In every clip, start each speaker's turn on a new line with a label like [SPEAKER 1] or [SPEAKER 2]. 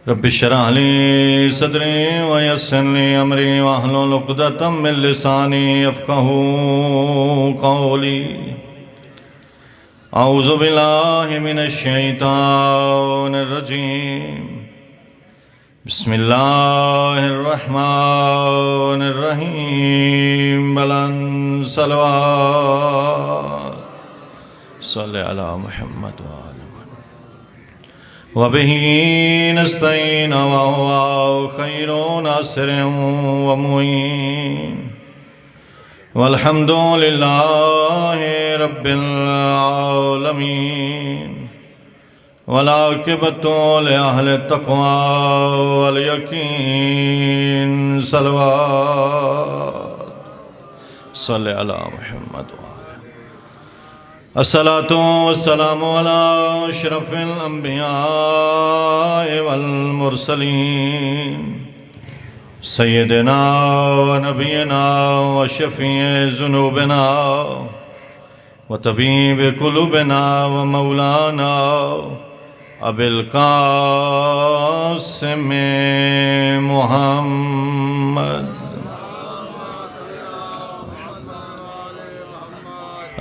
[SPEAKER 1] رب اشرح لي صدري ويسر لي أمري واحلل عقدة من لساني يفقهوا قولي. أعوذ بالله من الشيطان الرجيم. بسم الله الرحمن الرحيم. بلند صلوات صل على محمد وآل وبه نستعين وهو خير ناصر ومعين والحمد لله رب العالمين والعاقبة لأهل التقوى واليقين. صلوات صل على محمد الصلاة والسلام على أشرف الأنبياء والمرسلين سيدنا ونبينا وشفيع ذنوبنا وطبيب قلوبنا ومولانا أبي القاسم محمد.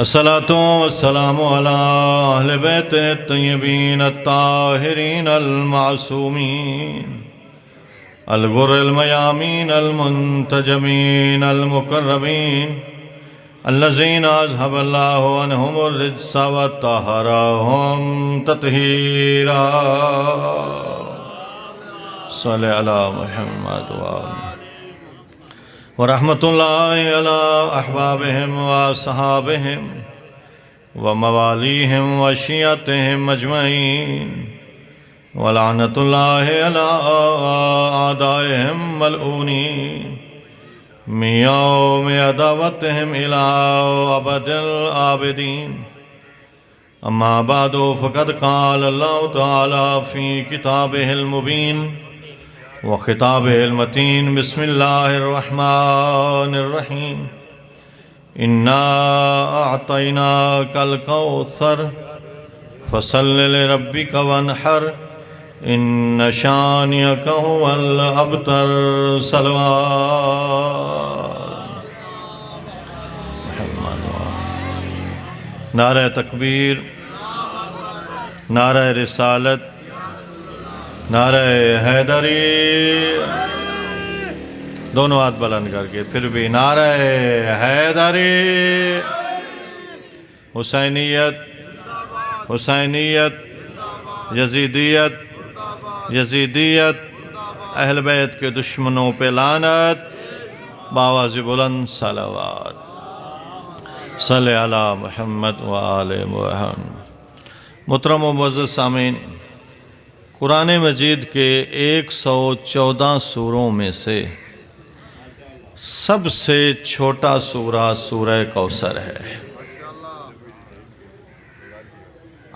[SPEAKER 1] الصلاة والسلام على أهل بيت الطيبين الطاهرين المعصومين الغر الميامين المنتجبين المقربين الذين أذهب الله عنهم الرجس وطهرهم تطهيرا. صل على محمد وآله ورحمة الله على أحبابهم وأصحابهم ومواليهم وشيعتهم أجمعين ولعنة الله على أعدائهم ملعونين من يوم عداوتهم إلى أبد الآبدين. أما بعد فقد قال الله تعالى في كتابه المبين وخطابه المتين. بسم الله الرحمن الرحيم. إنا أعطيناك الكوثر فصل لربك وانحر إن شانئك هو الأبتر. صلوات نعرہ تکبیر، نعرہ رسالت، نعرہ حیدری. دونوں ہاتھ بلند کر کے پھر بھی نعرہ حیدری. حسینیت، حسینیت، یزیدیت، یزیدیت، اہل بیت کے دشمنوں پہ لعنت. باواز بلند صلوات صلی علی محمد وآل محمد. محترم و معزز سامعین، قرآن مجید کے 114 سوروں میں سے سب سے چھوٹا سورہ سورہ کوثر ہے.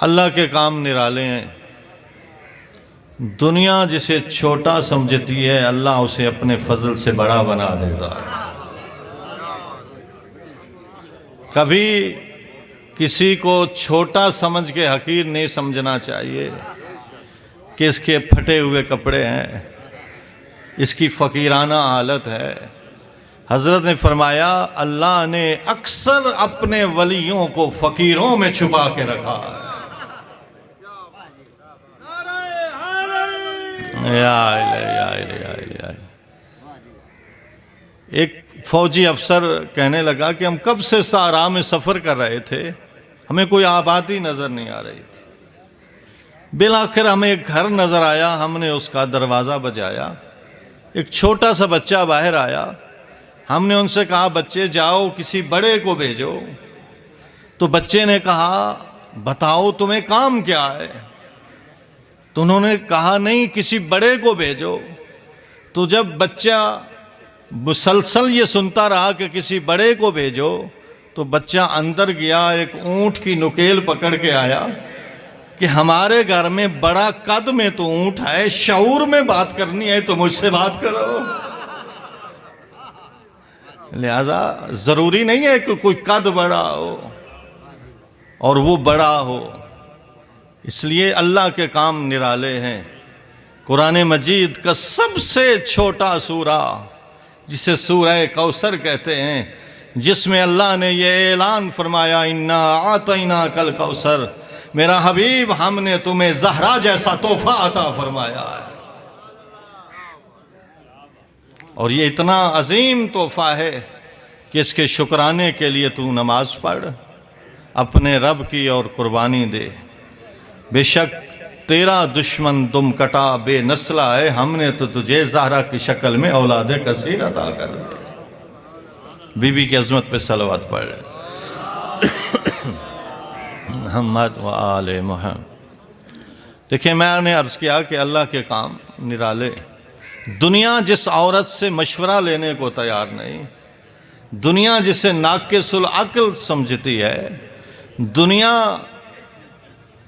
[SPEAKER 1] اللہ کے کام نرالے ہیں. دنیا جسے چھوٹا سمجھتی ہے اللہ اسے اپنے فضل سے بڑا بنا دیتا ہے. کبھی کسی کو چھوٹا سمجھ کے حقیر نہیں سمجھنا چاہیے کہ اس کے پھٹے ہوئے کپڑے ہیں، اس کی فقیرانہ حالت ہے. حضرت نے فرمایا اللہ نے اکثر اپنے ولیوں کو فقیروں میں چھپا کے رکھا ہے. ایک فوجی افسر کہنے لگا کہ ہم کب سے صحرا میں سفر کر رہے تھے، ہمیں کوئی آبادی نظر نہیں آ رہی تھی. بالآخر ہمیں ایک گھر نظر آیا، ہم نے اس کا دروازہ بجایا. ایک چھوٹا سا بچہ باہر آیا. ہم نے ان سے کہا بچے جاؤ کسی بڑے کو بھیجو. تو بچے نے کہا بتاؤ تمہیں کام کیا ہے؟ تو انہوں نے کہا نہیں کسی بڑے کو بھیجو. تو جب بچہ مسلسل یہ سنتا رہا کہ کسی بڑے کو بھیجو تو بچہ اندر گیا، ایک اونٹ کی نکیل پکڑ کے آیا کہ ہمارے گھر میں بڑا قد میں تو اونٹ ہے، شعور میں بات کرنی ہے تو مجھ سے بات کرو. لہذا ضروری نہیں ہے کہ کوئی قد بڑا ہو اور وہ بڑا ہو. اس لیے اللہ کے کام نرالے ہیں. قرآن مجید کا سب سے چھوٹا سورہ جسے سورہ کوثر کہتے ہیں، جس میں اللہ نے یہ اعلان فرمایا اِنَّا أَعْطَيْنَاكَ الْكَوْثَرَ، میرا حبیب ہم نے تمہیں زہرا جیسا تحفہ عطا فرمایا ہے۔ اور یہ اتنا عظیم تحفہ ہے کہ اس کے شکرانے کے لیے تو نماز پڑھ، اپنے رب کی اور قربانی دے۔ بے شک تیرا دشمن دم کٹا بے نسلہ ہے، ہم نے تو تجھے زہرا کی شکل میں اولاد کثیر عطا کر دی۔ بی بی کی عظمت پہ صلوات پڑھ محمد و آل محمد۔ دیکھیں میں نے عرض کیا کہ اللہ کے کام نرالے۔ دنیا جس عورت سے مشورہ لینے کو تیار نہیں، دنیا جسے ناقص العقل سمجھتی ہے، دنیا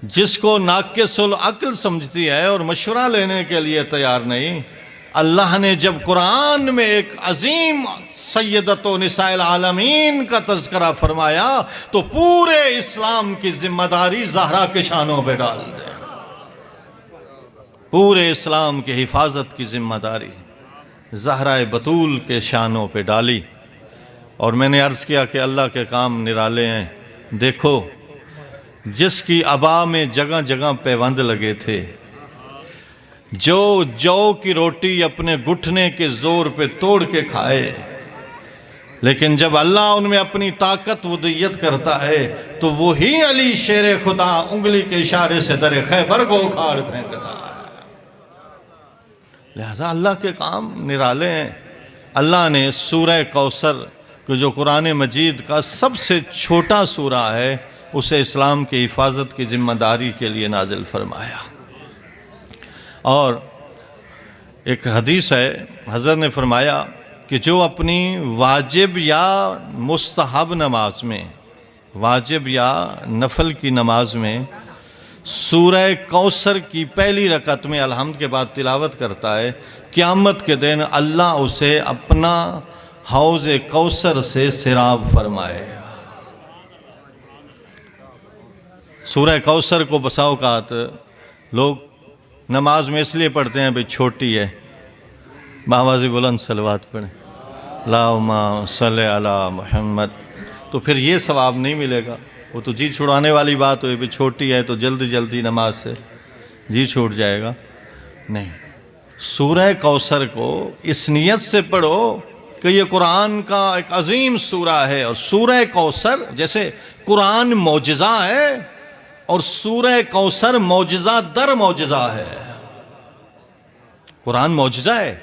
[SPEAKER 1] جس کو ناقص العقل سمجھتی ہے اور مشورہ لینے کے لیے تیار نہیں، اللہ نے جب قرآن میں ایک عظیم سیدت و نساء العالمین کا تذکرہ فرمایا تو پورے اسلام کی ذمہ داری زہرا کے شانوں پہ ڈال دے۔ پورے اسلام کی حفاظت کی ذمہ داری زہرا بطول کے شانوں پہ ڈالی۔ اور میں نے عرض کیا کہ اللہ کے کام نرالے ہیں۔ دیکھو جس کی عبا میں جگہ جگہ پیوند لگے تھے، جو جو کی روٹی اپنے گھٹنے کے زور پہ توڑ کے کھائے، لیکن جب اللہ ان میں اپنی طاقت ودیت کرتا ہے تو وہی علی شیر خدا انگلی کے اشارے سے در خیبر کو اکھاڑ پھینکتا ہے۔ لہذا اللہ کے کام نرالے ہیں۔ اللہ نے سورہ کوثر کہ جو قرآن مجید کا سب سے چھوٹا سورہ ہے، اسے اسلام کی حفاظت کی ذمہ داری کے لیے نازل فرمایا۔ اور ایک حدیث ہے، حضرت نے فرمایا کہ جو اپنی واجب یا مستحب نماز میں، واجب یا نفل کی نماز میں سورہ کوثر کی پہلی رکعت میں الحمد کے بعد تلاوت کرتا ہے، قیامت کے دن اللہ اسے اپنا حوض کوثر سے سیراب فرمائے۔ سورہ کوثر کو بسا اوقات لوگ نماز میں اس لیے پڑھتے ہیں بھئی چھوٹی ہے، باوازی بلند صلوات پڑھیں اللہم صلی علی محمد، تو پھر یہ ثواب نہیں ملے گا۔ وہ تو جی چھڑانے والی بات ہوئی بھی چھوٹی ہے تو جلدی جلدی نماز سے جی چھوٹ جائے گا، نہیں۔ سورہ کوثر کو اس نیت سے پڑھو کہ یہ قرآن کا ایک عظیم سورہ ہے، اور سورہ کوثر جیسے قرآن معجزہ ہے اور سورہ کوثر معجزہ در معجزہ ہے۔ قرآن معجزہ ہے،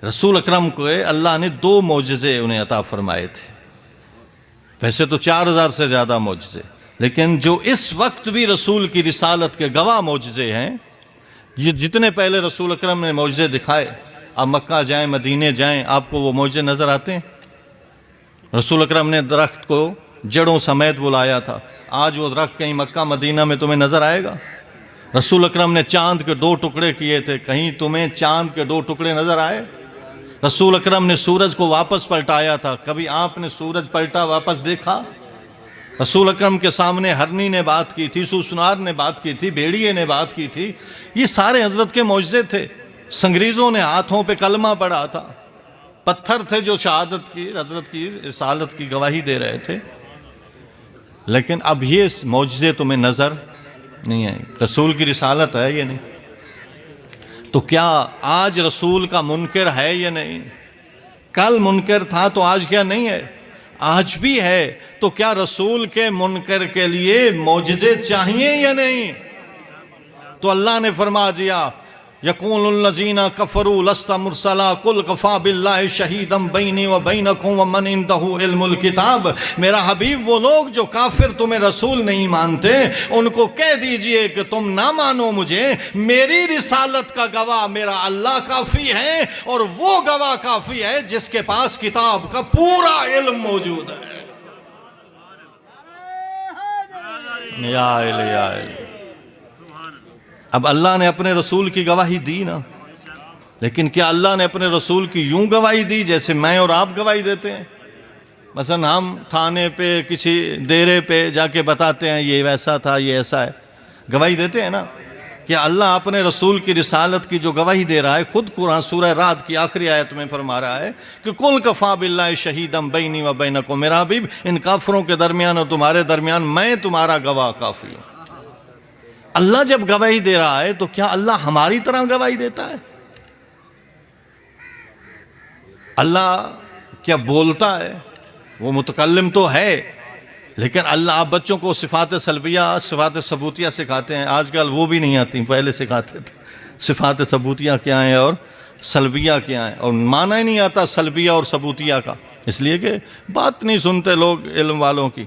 [SPEAKER 1] رسول اکرم کو اللہ نے 2 معجزے انہیں عطا فرمائے تھے، ویسے تو 4000 سے زیادہ معجزے، لیکن جو اس وقت بھی رسول کی رسالت کے گواہ معجزے ہیں، یہ جتنے پہلے رسول اکرم نے معجزے دکھائے، آپ مکہ جائیں مدینے جائیں آپ کو وہ معجزے نظر آتے ہیں۔ رسول اکرم نے درخت کو جڑوں سمیت بلایا تھا، آج وہ درخت کہیں مکہ مدینہ میں تمہیں نظر آئے گا؟ رسول اکرم نے چاند کے 2 ٹکڑے کیے تھے، کہیں تمہیں چاند کے 2 ٹکڑے نظر آئے؟ رسول اکرم نے سورج کو واپس پلٹایا تھا، کبھی آپ نے سورج پلٹا واپس دیکھا؟ رسول اکرم کے سامنے ہرنی نے بات کی تھی، سوسنار نے بات کی تھی، بھیڑیے نے بات کی تھی، یہ سارے حضرت کے معجزے تھے۔ سنگریزوں نے ہاتھوں پہ کلمہ پڑھا تھا، پتھر تھے جو شہادت کی، حضرت کی رسالت کی گواہی دے رہے تھے، لیکن اب یہ معجزے تمہیں نظر نہیں آئیں۔ رسول کی رسالت ہے یہ نہیں، تو کیا آج رسول کا منکر ہے یا نہیں؟ کل منکر تھا تو آج کیا نہیں ہے؟ آج بھی ہے، تو کیا رسول کے منکر کے لیے معجزے چاہیے یا نہیں؟ تو اللہ نے فرما دیا یقول الذین کفروا لست مرسلا قل کفی باللہ شہیدا بینی و بینکم ومن عندہ علم الکتاب۔ میرا حبیب وہ لوگ جو کافر تمہیں رسول نہیں مانتے ان کو کہہ دیجئے کہ تم نہ مانو مجھے، میری رسالت کا گواہ میرا اللہ کافی ہے، اور وہ گواہ کافی ہے جس کے پاس کتاب کا پورا علم موجود ہے۔ یا الہی، اب اللہ نے اپنے رسول کی گواہی دی نا، لیکن کیا اللہ نے اپنے رسول کی یوں گواہی دی جیسے میں اور آپ گواہی دیتے ہیں؟ مثلا ہم تھانے پہ کسی ڈیرے پہ جا کے بتاتے ہیں یہ ویسا تھا یہ ایسا ہے، گواہی دیتے ہیں نا، کہ اللہ اپنے رسول کی رسالت کی جو گواہی دے رہا ہے، خود قرآن سورہ رعد کی آخری آیت میں فرما رہا ہے کہ قُلْ كَفَىٰ بِاللَّهِ شَهِيدًا بَيْنِي وَبَيْنَكُمْ، میرا حبیب ان کافروں کے درمیان اور تمہارے درمیان میں تمہارا گواہ کافی ہوں۔ اللہ جب گواہی دے رہا ہے تو کیا اللہ ہماری طرح گواہی دیتا ہے؟ اللہ کیا بولتا ہے؟ وہ متکلم تو ہے، لیکن اللہ آپ بچوں کو صفات سلبیہ صفات ثبوتیہ سکھاتے ہیں، آج کل وہ بھی نہیں آتی، پہلے سکھاتے تھے صفات ثبوتیہ کیا ہیں اور سلبیہ کیا ہیں، اور معنی ہی نہیں آتا سلبیہ اور ثبوتیہ کا، اس لیے کہ بات نہیں سنتے لوگ علم والوں کی،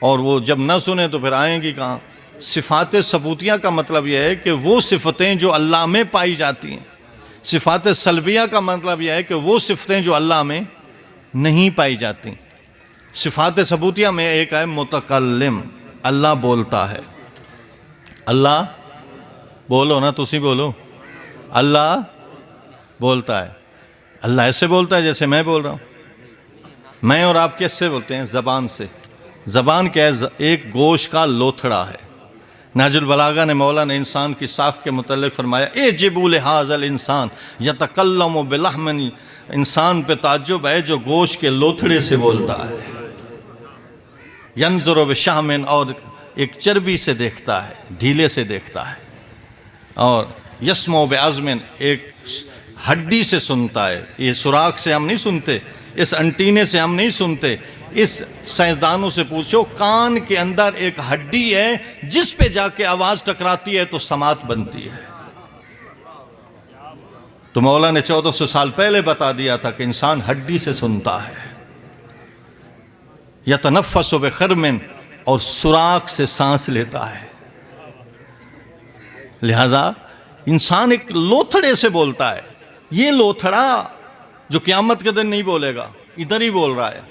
[SPEAKER 1] اور وہ جب نہ سنیں تو پھر آئیں گی کہاں۔ صفات ثبوتیہ کا مطلب یہ ہے کہ وہ صفتیں جو اللہ میں پائی جاتی ہیں، صفات سلبیہ کا مطلب یہ ہے کہ وہ صفتیں جو اللہ میں نہیں پائی جاتی۔ صفات ثبوتیہ میں ایک ہے متکلم، اللہ بولتا ہے۔ اللہ بولو نا، تسی بولو، اللہ بولتا ہے۔ اللہ ایسے بولتا ہے جیسے میں بول رہا ہوں۔ میں اور آپ کیسے بولتے ہیں؟ زبان سے۔ زبان کیا ہے؟ ایک گوشت کا لوتھڑا ہے۔ نہج البلاغہ نے مولا نے انسان کی ساخت کے متعلق فرمایا اعجبوا لہذا الانسان یتکلم بلحم، انسان پہ تعجب ہے جو گوشت کے لوتھڑے سے بولتا ہے، ینظر بشحم، اور ایک چربی سے دیکھتا ہے، ڈھیلے سے دیکھتا ہے، اور یسمع بعظم، ایک ہڈی سے سنتا ہے۔ یہ سوراخ سے ہم نہیں سنتے، اس انٹینے سے ہم نہیں سنتے۔ اس سائنسدانوں سے پوچھو، کان کے اندر ایک ہڈی ہے جس پہ جا کے آواز ٹکراتی ہے تو سماعت بنتی ہے۔ تو مولا نے 1400 سال پہلے بتا دیا تھا کہ انسان ہڈی سے سنتا ہے۔ یتنفس بخرم، اور سوراخ سے سانس لیتا ہے۔ لہذا انسان ایک لوتھڑے سے بولتا ہے۔ یہ لوتھڑا جو قیامت کے دن نہیں بولے گا، ادھر ہی بول رہا ہے۔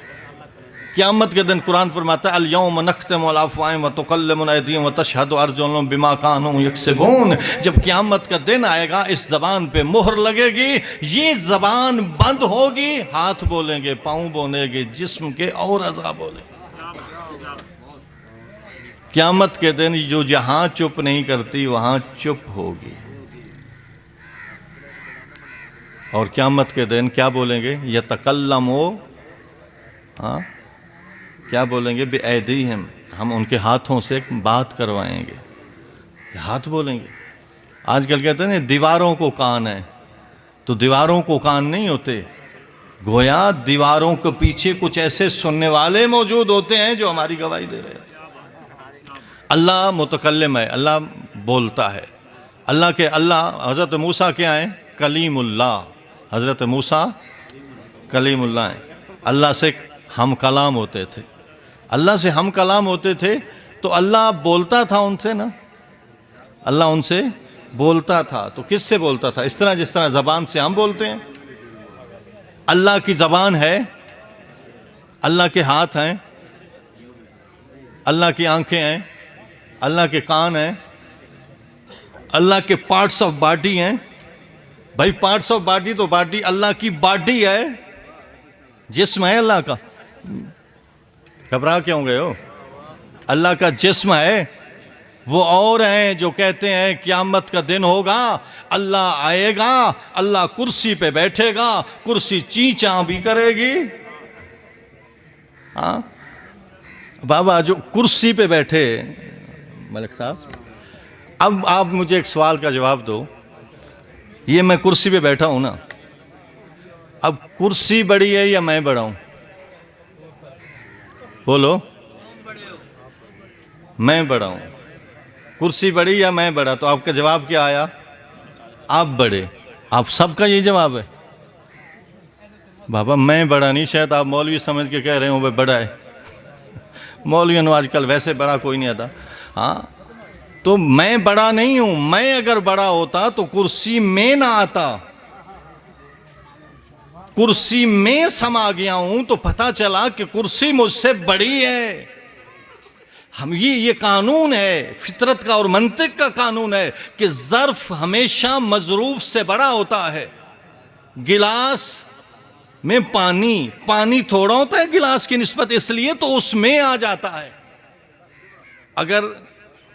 [SPEAKER 1] قیامت کے دن قرآن فرماتا ہے الیوم نختم علی افواہہم وتکلمنا ایدیہم وتشہد ارجلہم بما کانوا یکسبون، جب قیامت کا دن آئے گا اس زبان پہ مہر لگے گی، یہ زبان بند ہوگی، ہاتھ بولیں گے، پاؤں بولیں گے، جسم کے اور اعضاء بولیں گے۔ قیامت کے دن جو جہاں چپ نہیں کرتی وہاں چپ ہوگی۔ اور قیامت کے دن کیا بولیں گے؟ یتکلموا، ہاں کیا بولیں گے؟ بِأَيْدِيهِمْ، ہم ان کے ہاتھوں سے بات کروائیں گے، ہاتھ بولیں گے۔ آج کل کہتے ہیں دیواروں کو کان ہے، تو دیواروں کو کان نہیں ہوتے، گویا دیواروں کے پیچھے کچھ ایسے سننے والے موجود ہوتے ہیں جو ہماری گواہی دے رہے ہیں۔ اللہ متکلم ہے، اللہ بولتا ہے۔ اللہ حضرت موسیٰ کیا ہیں؟ کلیم اللہ۔ حضرت موسیٰ کلیم اللہ ہیں، اللہ سے ہم کلام ہوتے تھے۔ اللہ سے ہم کلام ہوتے تھے تو اللہ بولتا تھا ان سے نا، اللہ ان سے بولتا تھا۔ تو کس سے بولتا تھا؟ اس طرح جس طرح زبان سے ہم بولتے ہیں۔ اللہ کی زبان ہے، اللہ کے ہاتھ ہیں، اللہ کی آنکھیں ہیں، اللہ کے کان ہیں، اللہ کے پارٹس آف باڈی ہیں۔ بھائی پارٹس آف باڈی تو باڈی اللہ کی باڈی ہے، جسم ہے اللہ کا۔ گھبرا کیوں گئے ہو؟ اللہ کا جسم ہے۔ وہ اور ہیں جو کہتے ہیں قیامت کا دن ہوگا، اللہ آئے گا، اللہ کرسی پہ بیٹھے گا، کرسی چیں چاں بھی کرے گی۔ ہاں بابا جو کرسی پہ بیٹھے، ملک صاحب اب آپ مجھے ایک سوال کا جواب دو، یہ میں کرسی پہ بیٹھا ہوں نا، اب کرسی بڑی ہے یا میں بڑا ہوں؟ بولو، میں بڑا ہوں۔ کرسی بڑی یا میں بڑا؟ تو آپ کا جواب کیا آیا؟ آپ بڑے۔ آپ سب کا یہ جواب ہے؟ بابا میں بڑا نہیں، شاید آپ مولوی سمجھ کے کہہ رہے ہوں وہ بڑا ہے۔ مولویوں نے آج کل ویسے بڑا کوئی نہیں آتا۔ ہاں تو میں بڑا نہیں ہوں، میں اگر بڑا ہوتا تو کرسی میں نہ آتا، کرسی میں سما گیا ہوں تو پتہ چلا کہ کرسی مجھ سے بڑی ہے۔ ہم یہ قانون ہے، فطرت کا اور منطق کا قانون ہے کہ ظرف ہمیشہ مظروف سے بڑا ہوتا ہے۔ گلاس میں پانی تھوڑا ہوتا ہے گلاس کی نسبت، اس لیے تو اس میں آ جاتا ہے۔ اگر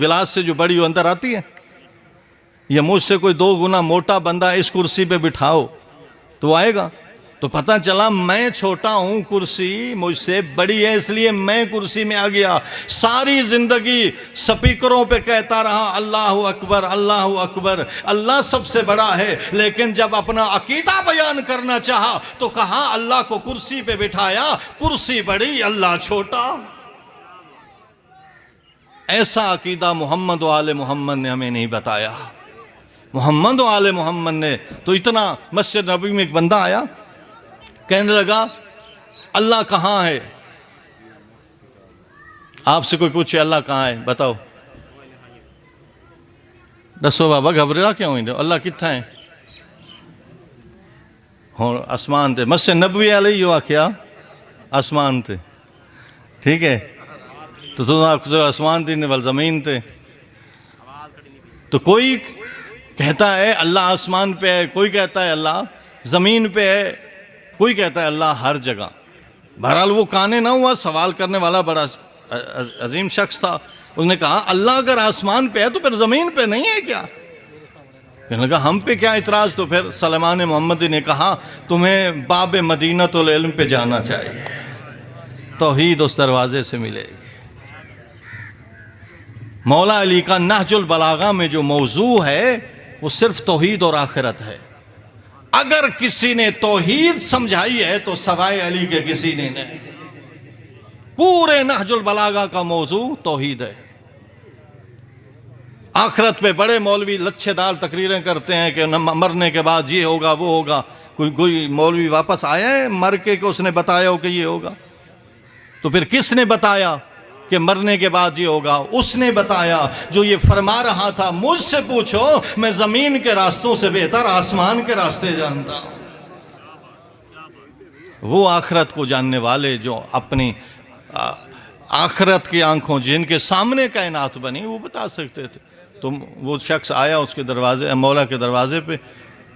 [SPEAKER 1] گلاس سے جو بڑی وہ اندر آتی ہے. یا مجھ سے کوئی 2 گنا موٹا بندہ اس کرسی پہ بٹھاؤ تو آئے گا. تو پتہ چلا میں چھوٹا ہوں, کرسی مجھ سے بڑی ہے, اس لیے میں کرسی میں آ گیا. ساری زندگی سپیکروں پہ کہتا رہا اللہ اکبر اللہ اکبر, اللہ سب سے بڑا ہے, لیکن جب اپنا عقیدہ بیان کرنا چاہا تو کہا اللہ کو کرسی پہ بٹھایا, کرسی بڑی اللہ چھوٹا. ایسا عقیدہ محمد و آل محمد نے ہمیں نہیں بتایا. محمد و آل محمد نے تو اتنا, مسجد نبوی میں ایک بندہ آیا, کہنے لگا اللہ کہاں ہے. آپ سے کوئی پوچھے اللہ کہاں ہے بتاؤ, دسو بابا گھبرا کیوں ہوئی, اللہ کتنا ہے. ہوں آسمان تے, مسجد نبوی علیہ ہوا کیا آسمان تے, ٹھیک ہے. تو آسمان تھی نول زمین تے. تو کوئی کہتا ہے اللہ آسمان پہ ہے, کوئی کہتا ہے اللہ زمین پہ ہے, کوئی کہتا ہے اللہ ہر جگہ. بہرحال وہ کانے نہ ہوا, سوال کرنے والا بڑا عظیم شخص تھا. اس نے کہا اللہ اگر آسمان پہ ہے تو پھر زمین پہ نہیں ہے کیا. کہنے لگا ہم پہ کیا اعتراض. تو پھر سلیمان محمدی نے کہا تمہیں باب مدینۃ العلم پہ جانا چاہیے, توحید اس دروازے سے ملے گی. مولا علی کا نہج البلاغہ میں جو موضوع ہے وہ صرف توحید اور آخرت ہے. اگر کسی نے توحید سمجھائی ہے تو سوائے علی کے کسی نے نہیں. پورے نہج البلاغہ کا موضوع توحید ہے. آخرت پہ بڑے مولوی لچھے دار تقریریں کرتے ہیں کہ مرنے کے بعد یہ ہوگا وہ ہوگا. کوئی مولوی واپس آیا ہے مر کے کہ اس نے بتایا ہو کہ یہ ہوگا؟ تو پھر کس نے بتایا کہ مرنے کے بعد یہ ہوگا؟ اس نے بتایا جو یہ فرما رہا تھا, مجھ سے پوچھو میں زمین کے راستوں سے بہتر آسمان کے راستے جانتا ہوں. وہ آخرت کو جاننے والے جو اپنی آخرت کی آنکھوں جن کے سامنے کائنات بنی وہ بتا سکتے تھے. تو وہ شخص آیا اس کے دروازے, مولا کے دروازے پہ,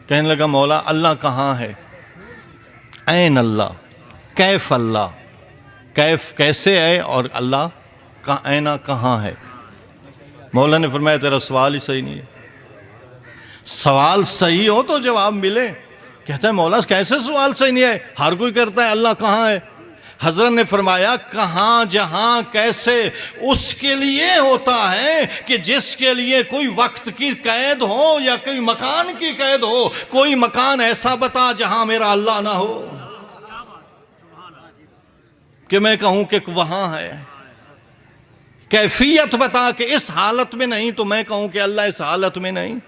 [SPEAKER 1] کہنے لگا مولا اللہ کہاں ہے, این اللہ, کیف اللہ, کیف کیسے ہے, اور اللہ کا اینا کہاں ہے. مولا نے فرمایا تیرا سوال ہی صحیح نہیں ہے. سوال صحیح ہو تو جواب ملے. کہتا ہے مولا کیسے سوال صحیح نہیں ہے, ہر کوئی کرتا ہے اللہ کہاں ہے. حضرت نے فرمایا کہاں جہاں کیسے اس کے لیے ہوتا ہے کہ جس کے لیے کوئی وقت کی قید ہو یا کوئی مکان کی قید ہو. کوئی مکان ایسا بتا جہاں میرا اللہ نہ ہو کہ میں کہوں کہ وہاں ہے. کیفیت بتا کہ اس حالت میں نہیں تو میں کہوں کہ اللہ اس حالت میں نہیں.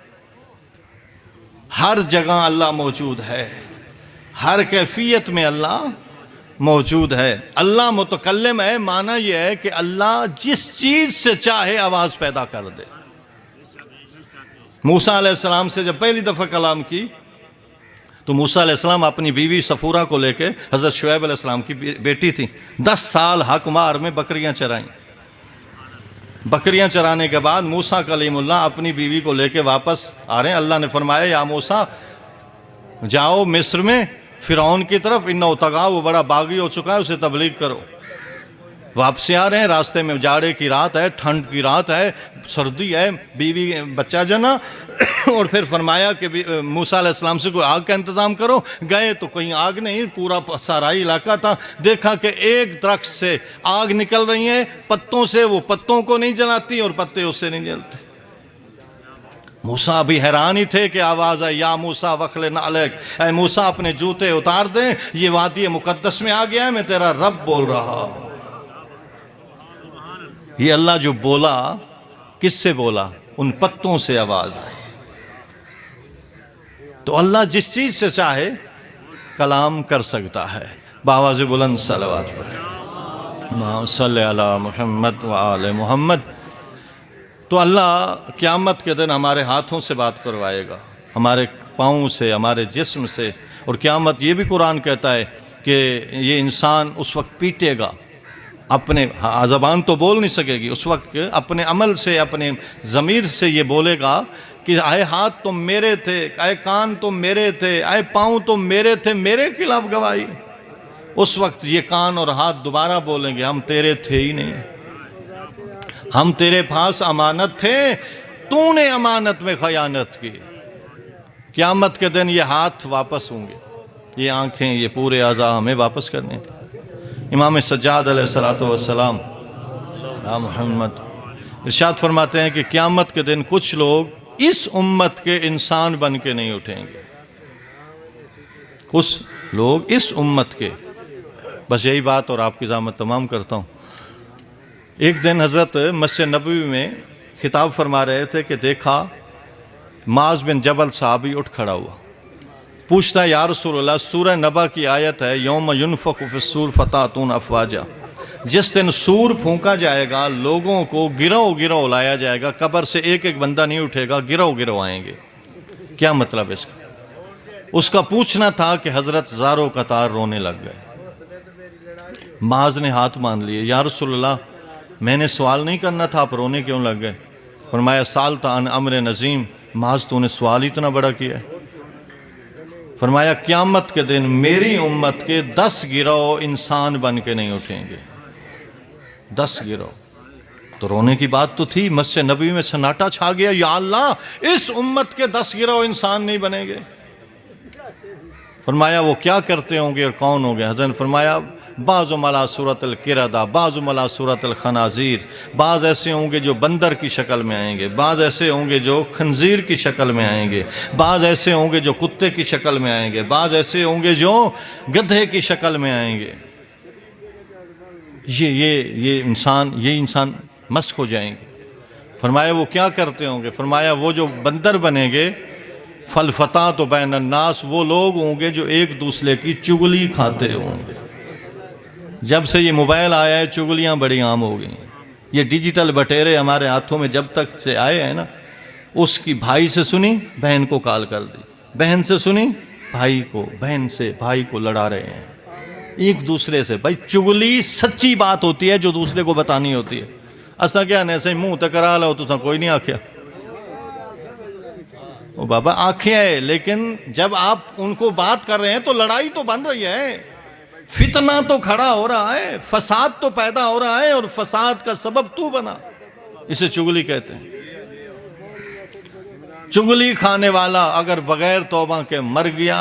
[SPEAKER 1] ہر جگہ اللہ موجود ہے, ہر کیفیت میں اللہ موجود ہے. اللہ متکلم ہے, معنی یہ ہے کہ اللہ جس چیز سے چاہے آواز پیدا کر دے. موسیٰ علیہ السلام سے جب پہلی دفعہ کلام کی تو موسیٰ علیہ السلام اپنی بیوی صفورہ کو لے کے, حضرت شعیب علیہ السلام کی بیٹی تھی, 10 سال حق مار میں بکریاں چرائیں. بکریاں چرانے کے بعد موسیٰ کلیم اللہ اپنی بیوی کو لے کے واپس آ رہے ہیں. اللہ نے فرمایا یا موسیٰ جاؤ مصر میں فرعون کی طرف, انہو طغیٰ, وہ بڑا باغی ہو چکا ہے, اسے تبلیغ کرو. واپسی آ رہے ہیں, راستے میں جاڑے کی رات ہے, ٹھنڈ کی رات ہے, سردی ہے, بیوی بچہ جنا. اور پھر فرمایا کہ موسیٰ علیہ السلام سے کوئی آگ کا انتظام کرو. گئے تو کہیں آگ نہیں, پورا صحرائی علاقہ تھا. دیکھا کہ ایک درخت سے آگ نکل رہی ہیں, پتوں سے, وہ پتوں کو نہیں جلاتی اور پتے اس سے نہیں جلتے. موسیٰ ابھی حیران ہی تھے کہ آواز ہے یا موسیٰ وخلع نعلک, اے موسیٰ اپنے جوتے اتار دیں, یہ وادی مقدس میں آ گیا ہے, میں تیرا رب بول رہا ہوں. یہ اللہ جو بولا کس سے بولا؟ ان پتوں سے آواز آئی. تو اللہ جس چیز سے چاہے کلام کر سکتا ہے. بآواز بلند صلوات پڑھیں, اللہم صلی علی محمد وآل محمد. تو اللہ قیامت کے دن ہمارے ہاتھوں سے بات کروائے گا, ہمارے پاؤں سے, ہمارے جسم سے. اور قیامت یہ بھی قرآن کہتا ہے کہ یہ انسان اس وقت پیٹے گا, اپنے زبان تو بول نہیں سکے گی, اس وقت اپنے عمل سے, اپنے ضمیر سے یہ بولے گا کہ اے ہاتھ تم میرے تھے, اے کان تم میرے تھے, اے پاؤں تم میرے تھے, میرے خلاف گواہی. اس وقت یہ کان اور ہاتھ دوبارہ بولیں گے ہم تیرے تھے ہی نہیں. ہم تیرے پاس امانت تھے، تو نے امانت میں خیانت کی۔ قیامت کے دن یہ ہاتھ واپس ہوں گے، یہ آنکھیں، یہ پورے اعضاء ہمیں واپس کرنے۔ امام سجاد علیہ السلام محمد ارشاد فرماتے ہیں کہ قیامت کے دن کچھ لوگ اس امت کے انسان بن کے نہیں اٹھیں گے، کچھ لوگ اس امت کے۔ بس یہی بات اور آپ کی ضامت تمام کرتا ہوں۔ ایک دن حضرت مسجد نبوی میں خطاب فرما رہے تھے کہ دیکھا معاذ بن جبل صحابی اٹھ کھڑا ہوا، پوچھتا ہے یا رسول اللہ، سورہ نبا کی آیت ہے یوم ینفخ فی الصور فتاتون افواجا، جس دن سور پھونکا جائے گا لوگوں کو گروہ گروہ لایا جائے گا، قبر سے ایک ایک بندہ نہیں اٹھے گا، گروہ گروہ آئیں گے۔ کیا مطلب ہے اس کا؟ اس کا پوچھنا تھا کہ حضرت زاروں قطار رونے لگ گئے۔ معاذ نے ہاتھ مان لیے، یا رسول اللہ میں نے سوال نہیں کرنا تھا، آپ رونے کیوں لگ گئے؟ فرمایا سالت عن امر نظیم، معاذ تو نے سوال اتنا بڑا کیا ہے۔ فرمایا قیامت کے دن میری امت کے 10 گروہ انسان بن کے نہیں اٹھیں گے، 10 گروہ۔ تو رونے کی بات تو تھی، مسجد نبوی میں سناٹا چھا گیا، یا اللہ اس امت کے 10 گروہ انسان نہیں بنیں گے۔ فرمایا وہ کیا کرتے ہوں گے اور کون ہوں گے؟ حضرت نے فرمایا بعض ملا صورت القردہ، بعض ملا صورت الخنازیر، بعض ایسے ہوں گے جو بندر کی شکل میں آئیں گے، بعض ایسے ہوں گے جو خنزیر کی شکل میں آئیں گے، بعض ایسے ہوں گے جو کتے کی شکل میں آئیں گے، بعض ایسے ہوں گے جو گدھے کی شکل میں آئیں گے۔ یہ انسان مسخ ہو جائیں گے۔ فرمایا وہ کیا کرتے ہوں گے؟ فرمایا وہ جو بندر بنیں گے، فالفتاۃ بین الناس، وہ لوگ ہوں گے جو ایک دوسرے کی چگلی کھاتے ہوں گے۔ جب سے یہ موبائل آیا ہے چگلیاں بڑی عام ہو گئی ہیں۔ یہ ڈیجیٹل بٹیرے ہمارے ہاتھوں میں جب تک سے آئے ہیں نا، اس کی بھائی سے سنی بہن کو کال کر دی، بہن سے سنی بھائی کو، بہن سے بھائی کو لڑا رہے ہیں ایک دوسرے سے۔ بھائی چگلی سچی بات ہوتی ہے جو دوسرے کو بتانی ہوتی ہے۔ اسا کیا ایسے منہ تکرا لو تو کوئی نہیں آکھیا، وہ بابا آنکھیں ہے، لیکن جب آپ ان کو بات کر رہے ہیں تو لڑائی تو بن رہی ہے، فتنہ تو کھڑا ہو رہا ہے، فساد تو پیدا ہو رہا ہے، اور فساد کا سبب تو بنا۔ اسے چگلی کہتے ہیں۔ چگلی کھانے والا اگر بغیر توبہ کے مر گیا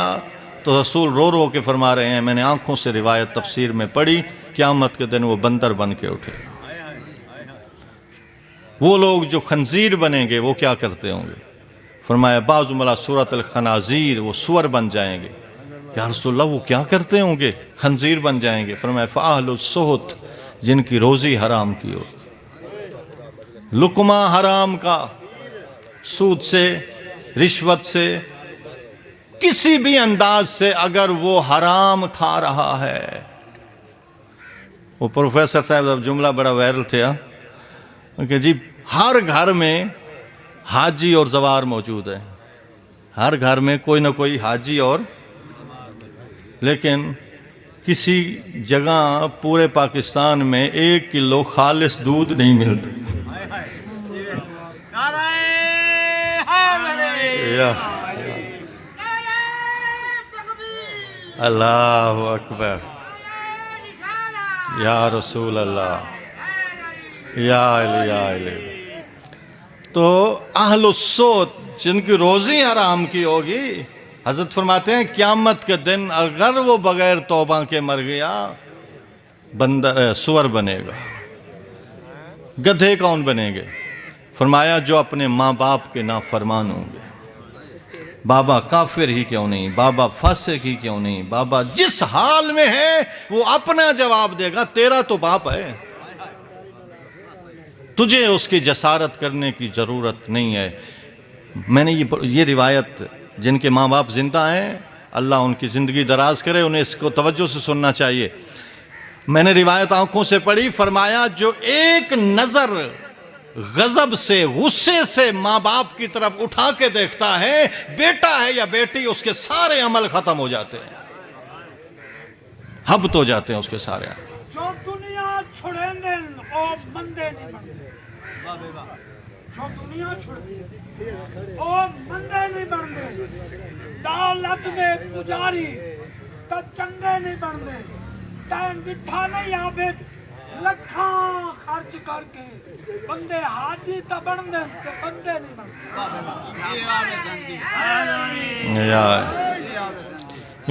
[SPEAKER 1] تو رسول رو رو کے فرما رہے ہیں، میں نے آنکھوں سے روایت تفسیر میں پڑھی، قیامت کے دن وہ بندر بن کے اٹھے۔ وہ لوگ جو خنزیر بنیں گے وہ کیا کرتے ہوں گے؟ فرمایا بعض ملا صورت الخنازیر، وہ سور بن جائیں گے۔ یا رسول اللہ وہ کیا کرتے ہوں گے؟ خنزیر بن جائیں گے۔ فرمایا فاہل السحت، جن کی روزی حرام کی ہو، لقمہ حرام کا، سود سے، رشوت سے، کسی بھی انداز سے اگر وہ حرام کھا رہا ہے۔ وہ پروفیسر صاحب جملہ بڑا وائرل تھا کہ جی ہر گھر میں حاجی اور زوار موجود ہے، ہر گھر میں کوئی نہ کوئی حاجی اور، لیکن کسی جگہ پورے پاکستان میں 1 کلو خالص دودھ نہیں ملتا۔ اللہ اکبر، یا رسول اللہ، یا علی۔ تو اہل السوت جن کی روزی حرام کی ہوگی، حضرت فرماتے ہیں قیامت کے دن اگر وہ بغیر توبہ کے مر گیا، بندر سور بنے گا۔ گدھے کون بنیں گے؟ فرمایا جو اپنے ماں باپ کے نافرمان ہوں گے۔ بابا کافر ہی کیوں نہیں، بابا فاسق ہی کیوں نہیں، بابا جس حال میں ہے وہ اپنا جواب دے گا، تیرا تو باپ ہے، تجھے اس کی جسارت کرنے کی ضرورت نہیں ہے۔ میں نے یہ روایت، جن کے ماں باپ زندہ ہیں اللہ ان کی زندگی دراز کرے، انہیں اس کو توجہ سے سننا چاہیے۔ میں نے روایت آنکھوں سے پڑھی، فرمایا جو ایک نظر غضب سے، غصے سے ماں باپ کی طرف اٹھا کے دیکھتا ہے، بیٹا ہے یا بیٹی، اس کے سارے عمل ختم ہو جاتے ہیں، ہبط ہو جاتے ہیں اس کے سارے عمل۔
[SPEAKER 2] جو دنیا چھڑیں دیں او مندے نہیں بندے، جو دنیا چھڑیں او مندے نہیں بندے، دولت دے پجاری تا چنگے نہیں بندے، تین بٹھا نہیں عابد ਲੱਖਾਂ ਖਰਚ ਕਰਕੇ ਬੰਦੇ ਹਾਜੀ ਤਾਂ ਬਣਦੇ ਤੇ ਬੰਦੇ ਨਹੀਂ ਬਣਦੇ।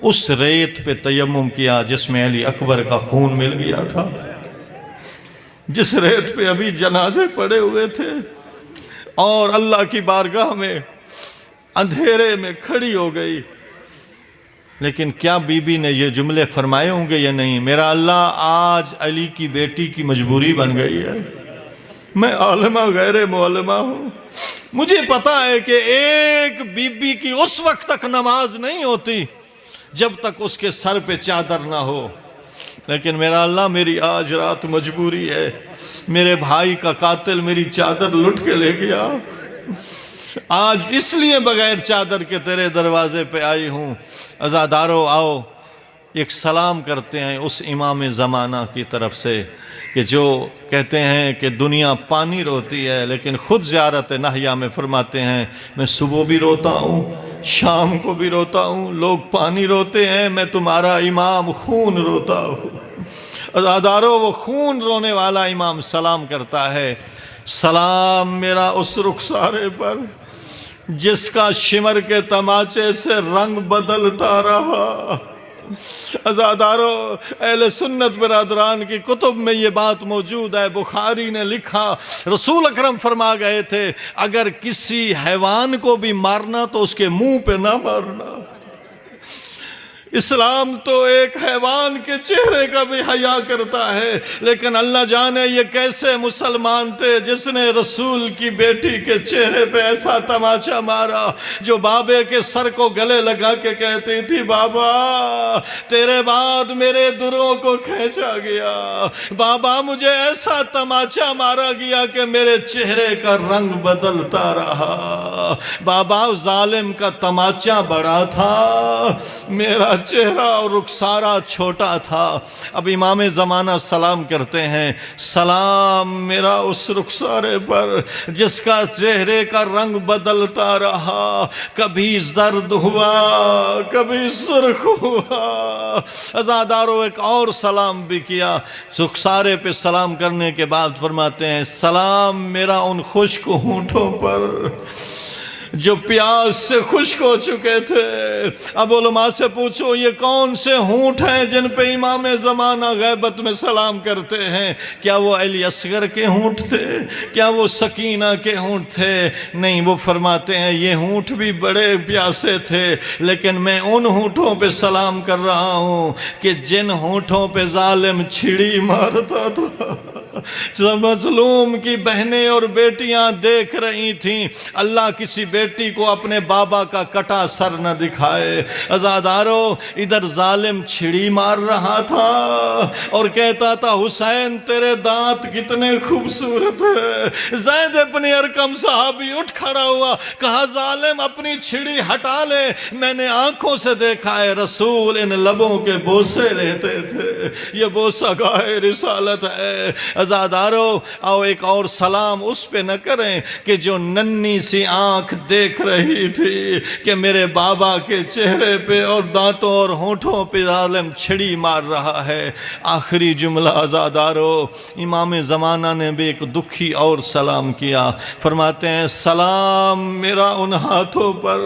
[SPEAKER 1] اس ریت پہ تیمم کیا جس میں علی اکبر کا خون مل گیا تھا، جس ریت پہ ابھی جنازے پڑے ہوئے تھے، اور اللہ کی بارگاہ میں اندھیرے میں کھڑی ہو گئی۔ لیکن کیا بی بی نے یہ جملے فرمائے ہوں گے یا نہیں؟ میرا اللہ آج علی کی بیٹی کی مجبوری بن گئی ہے، میں عالمہ غیر معلمہ ہوں، مجھے پتا ہے کہ ایک بی بی کی اس وقت تک نماز نہیں ہوتی جب تک اس کے سر پہ چادر نہ ہو، لیکن میرا اللہ میری آج رات مجبوری ہے، میرے بھائی کا قاتل میری چادر لٹ کے لے گیا، آج اس لیے بغیر چادر کے تیرے دروازے پہ آئی ہوں۔ عزادارو آؤ ایک سلام کرتے ہیں اس امام زمانہ کی طرف سے کہ جو کہتے ہیں کہ دنیا پانی روتی ہے، لیکن خود زیارت نہیہ میں فرماتے ہیں میں صبح بھی روتا ہوں، شام کو بھی روتا ہوں، لوگ پانی روتے ہیں، میں تمہارا امام خون روتا ہوں۔ عزادارو وہ خون رونے والا امام سلام کرتا ہے، سلام میرا اس رخسارے پر جس کا شمر کے تماچے سے رنگ بدلتا رہا۔ عزادارو اہل سنت برادران کی کتب میں یہ بات موجود ہے، بخاری نے لکھا رسول اکرم فرما گئے تھے اگر کسی حیوان کو بھی مارنا تو اس کے منہ پہ نہ مارنا۔ اسلام تو ایک حیوان کے چہرے کا بھی حیا کرتا ہے، لیکن اللہ جانے یہ کیسے مسلمان تھے جس نے رسول کی بیٹی کے چہرے پہ ایسا تماچا مارا، جو بابے کے سر کو گلے لگا کے کہتی تھی بابا تیرے بعد میرے دروں کو کھینچا گیا، بابا مجھے ایسا تماچا مارا گیا کہ میرے چہرے کا رنگ بدلتا رہا، بابا ظالم کا تماچا بڑا تھا، میرا چہرہ اور رخسارہ چھوٹا تھا۔ اب امام زمانہ سلام کرتے ہیں، سلام میرا اس رخسارے پر جس کا چہرے کا رنگ بدلتا رہا، کبھی زرد ہوا کبھی سرخ ہوا۔ عزادارو ایک اور سلام بھی کیا، رخسارے پہ سلام کرنے کے بعد فرماتے ہیں سلام میرا ان خشک ہونٹوں پر جو پیاس سے خشک ہو چکے تھے۔ اب علماء سے پوچھو یہ کون سے ہونٹ ہیں جن پہ امام زمانہ غیبت میں سلام کرتے ہیں؟ کیا وہ علی اصغر کے ہونٹ تھے؟ کیا وہ سکینہ کے ہونٹ تھے؟ نہیں، وہ فرماتے ہیں یہ ہونٹ بھی بڑے پیاسے تھے، لیکن میں ان ہونٹوں پہ سلام کر رہا ہوں کہ جن ہونٹوں پہ ظالم چھڑی مارتا تھا، مظلوم کی بہنیں اور بیٹیاں دیکھ رہی تھیں، اللہ کسی بیٹی کو اپنے بابا کا کٹا سر نہ دکھائے۔ عزادارو ادھر ظالم چھڑی مار رہا تھا اور کہتا تھا حسین تیرے دانت کتنے خوبصورت ہیں۔ زید ابن ارقم صحابی اٹھ کھڑا ہوا، کہا ظالم اپنی چھڑی ہٹا لے، میں نے آنکھوں سے دیکھا ہے رسول ان لبوں کے بوسے لیتے تھے، یہ بوسہ گاہ رسالت ہے۔ عزادارو آؤ ایک اور سلام اس پہ نہ کریں کہ جو ننھی سی آنکھ دیکھ رہی تھی کہ میرے بابا کے چہرے پہ اور دانتوں اور ہونٹوں پہ ظالم چھڑی مار رہا ہے۔ آخری جملہ عزادارو امام زمانہ نے بھی ایک دکھی اور سلام کیا، فرماتے ہیں سلام میرا ان ہاتھوں پر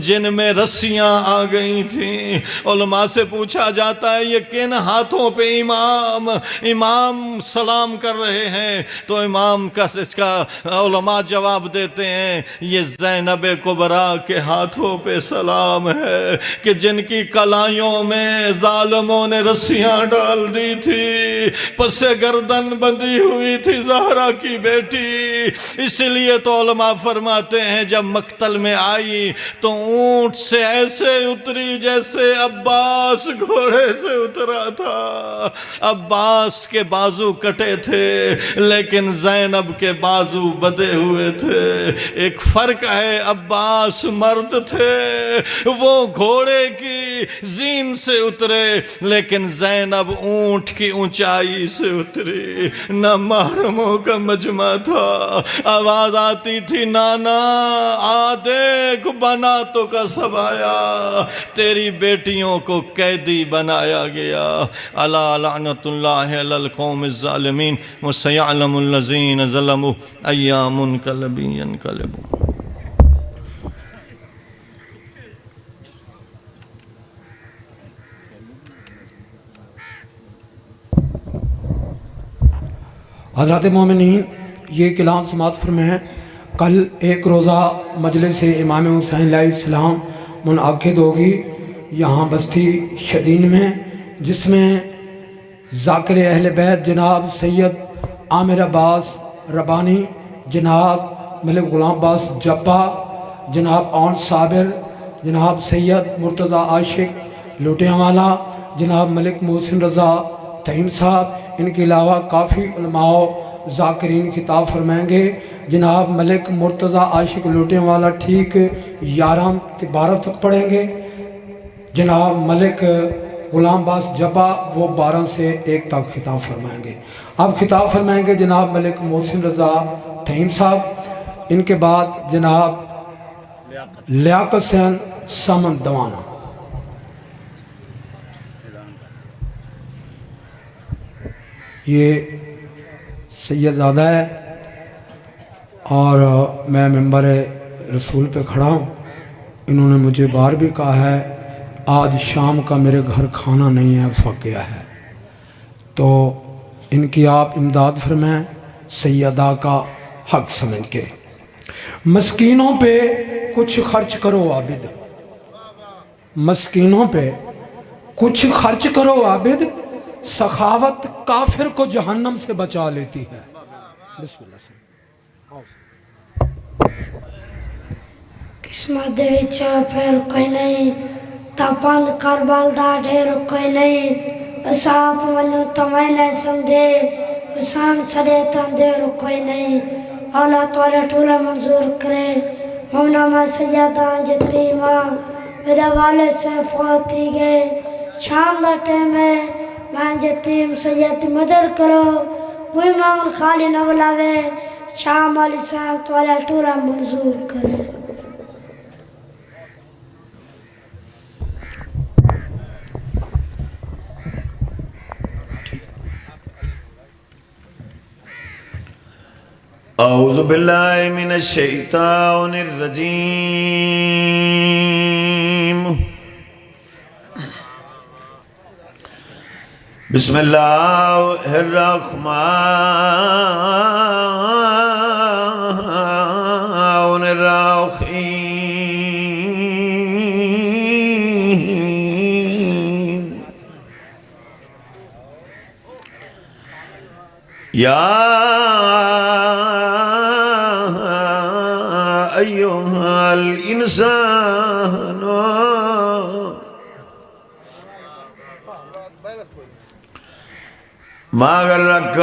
[SPEAKER 1] جن میں رسیاں آ گئی تھیں۔ علماء سے پوچھا جاتا ہے یہ کن ہاتھوں پہ امام سلام کر رہے ہیں؟ تو امام کا علماء جواب دیتے ہیں یہ زینب کبریٰ کے ہاتھوں پہ سلام ہے کہ جن کی کلائیوں میں ظالموں نے رسیاں ڈال دی تھی، پس گردن بندھی ہوئی تھی زہرا کی بیٹی، اس لیے تو علماء فرماتے ہیں جب مقتل میں آئی تو اونٹ سے ایسے اتری جیسے عباس گھوڑے سے اترا تھا۔ عباس کے بازو کٹے تھے لیکن زینب کے بازو بدے ہوئے تھے۔ ایک فرق ہے، عباس مرد تھے، وہ گھوڑے کی زین سے اترے لیکن زینب اونٹ کی اونچائی سے اتری۔ نہ محرموں کا مجمع تھا، آواز آتی تھی نانا آ دیکھ بناتوں کا سبایا، تیری بیٹیوں کو قیدی بنایا گیا۔ الا لعنت اللہ علی القوم الظالمین وسیعلم الذین ظلموا ای منقلب ینقلبون۔
[SPEAKER 3] حضرات مومنین، یہ کلام سماعت فرمائیں۔ کل ایک روزہ مجلس امام حسین علیہ السلام منعقد ہوگی یہاں بستی شدین میں، جس میں ذاکر اہل بیت جناب سید عامر عباس ربانی، جناب ملک غلام عباس جپا، جناب اون صابر، جناب سید مرتضی عاشق لوٹیاں والا، جناب ملک محسن رضا تہیم صاحب، ان کے علاوہ کافی علماء و ذاکرین خطاب فرمائیں گے۔ جناب ملک مرتضی عاشق لوٹیاں والا ٹھیک 11-12 تک پڑھیں گے۔ جناب ملک غلام عباس جپا وہ 12 سے 1 تک خطاب فرمائیں گے۔ اب خطاب فرمائیں گے جناب ملک محسن رضا تہیم صاحب، ان کے بعد جناب لیاقت حسین سمن دوانا۔ یہ سید زادہ ہے اور میں ممبر رسول پہ کھڑا ہوں۔ انہوں نے مجھے بار بھی کہا ہے آج شام کا میرے گھر کھانا نہیں ہے، پھک گیا ہے، تو ان کی آپ امداد فرمائیں سیدہ کا حق سمجھ کے۔ مسکینوں پہ کچھ خرچ کرو عابد، مسکینوں پہ کچھ خرچ کرو عابد، سخاوت کافر کو جہنم سے بچا لیتی ہے۔ بسم اللہ سے
[SPEAKER 4] قسمت دے وچ پھر کوئی نہیں، تاپند کربل دا ڈھیر کوئی نہیں، صاف ونو تمہیں نہ سمجھے، حسان سڑے تن دیر کوئی نہیں، اللہ تعالیٰ ٹھولا منظور کرے۔ مومنہ میں سیدہ یتیمہ میرے والد سے فوت تھی گئے، شام دا ٹائم ہے، میں یتیم سید مدد کرو، کوئی مانگن خالی نہ بلاوے، شام والی سام تعالیٰ ٹھولا منظور کرے۔
[SPEAKER 5] اعوذ باللہ من الشیطان الرجیم، بسم اللہ الرحمن الرحیم۔ یا ایہا الانسان ما غرک